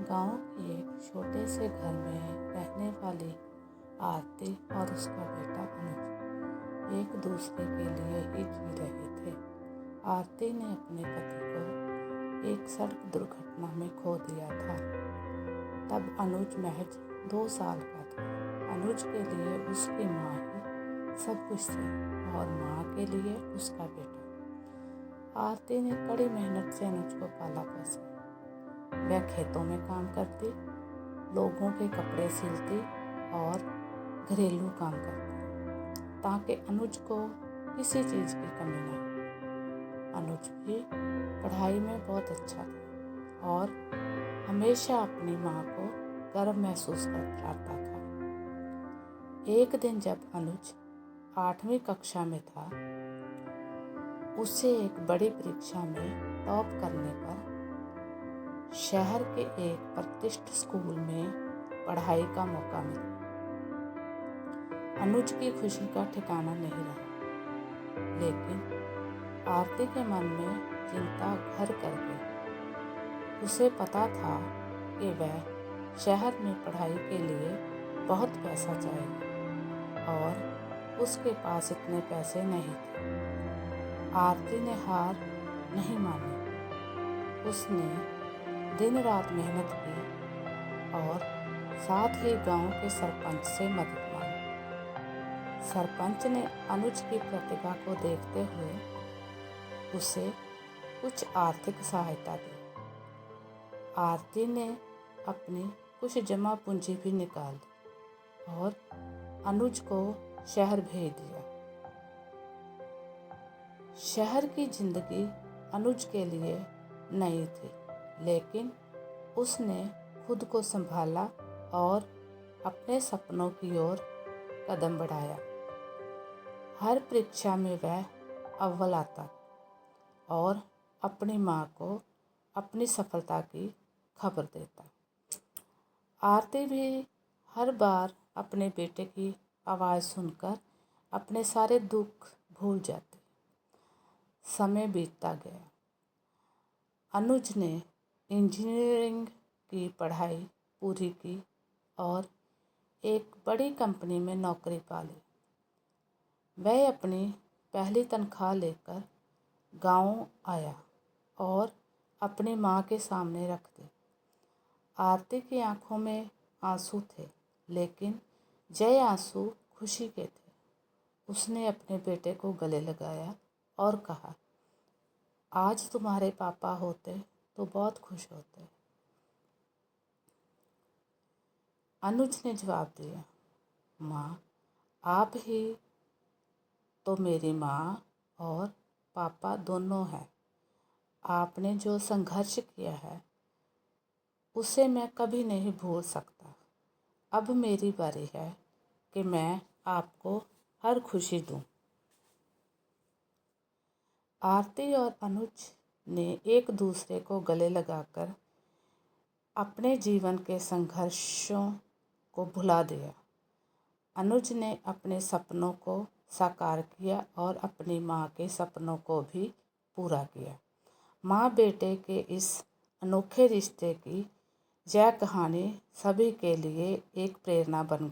गांव के एक छोटे से घर में रहने वाली आरती और उसका बेटा अनुज एक दूसरे के लिए ही जी रहे थे। आरती ने अपने पति को एक सड़क दुर्घटना में खो दिया था। तब अनुज महज 2 साल का था। अनुज के लिए उसकी माँ ही सब कुछ थी और माँ के लिए उसका बेटा। आरती ने कड़ी मेहनत से अनुज को पाला पोसा। वह खेतों में काम करती, लोगों के कपड़े सिलती और घरेलू काम करती ताकि अनुज को किसी चीज़ की कमी न हो। अनुज भी पढ़ाई में बहुत अच्छा था और हमेशा अपनी माँ को गर्व महसूस करता था। एक दिन जब अनुज 8वीं कक्षा में था, उसे एक बड़ी परीक्षा में टॉप करने पर शहर के एक प्रतिष्ठित स्कूल में पढ़ाई का मौका मिला। अनुज की खुशी का ठिकाना नहीं रहा, लेकिन आरती के मन में चिंता घर कर गई। उसे पता था कि वह शहर में पढ़ाई के लिए बहुत पैसा चाहिए और उसके पास इतने पैसे नहीं थे। आरती ने हार नहीं मानी। उसने दिन रात मेहनत की और साथ ही गांव के सरपंच से मदद मांगी। सरपंच ने अनुज की प्रतिभा को देखते हुए उसे कुछ आर्थिक सहायता दी। आरती ने अपनी कुछ जमा पूंजी भी निकाल दी और अनुज को शहर भेज दिया। शहर की जिंदगी अनुज के लिए नई थी, लेकिन उसने खुद को संभाला और अपने सपनों की ओर कदम बढ़ाया। हर परीक्षा में वह अव्वल आता और अपनी माँ को अपनी सफलता की खबर देता। आरती भी हर बार अपने बेटे की आवाज़ सुनकर अपने सारे दुख भूल जाती। समय बीतता गया। अनुज ने इंजीनियरिंग की पढ़ाई पूरी की और एक बड़ी कंपनी में नौकरी पा ली। वह अपनी पहली तनख्वाह लेकर गांव आया और अपनी माँ के सामने रख दी। आरती की आंखों में आंसू थे, लेकिन ये आंसू खुशी के थे। उसने अपने बेटे को गले लगाया और कहा, आज तुम्हारे पापा होते तो बहुत खुश होते। अनुज ने जवाब दिया, माँ, आप ही तो मेरी माँ और पापा दोनों हैं। आपने जो संघर्ष किया है उसे मैं कभी नहीं भूल सकता। अब मेरी बारी है कि मैं आपको हर खुशी दूँ। आरती और अनुज ने एक दूसरे को गले लगाकर अपने जीवन के संघर्षों को भुला दिया। अनुज ने अपने सपनों को साकार किया और अपनी माँ के सपनों को भी पूरा किया। माँ बेटे के इस अनोखे रिश्ते की यह कहानी सभी के लिए एक प्रेरणा बन गई।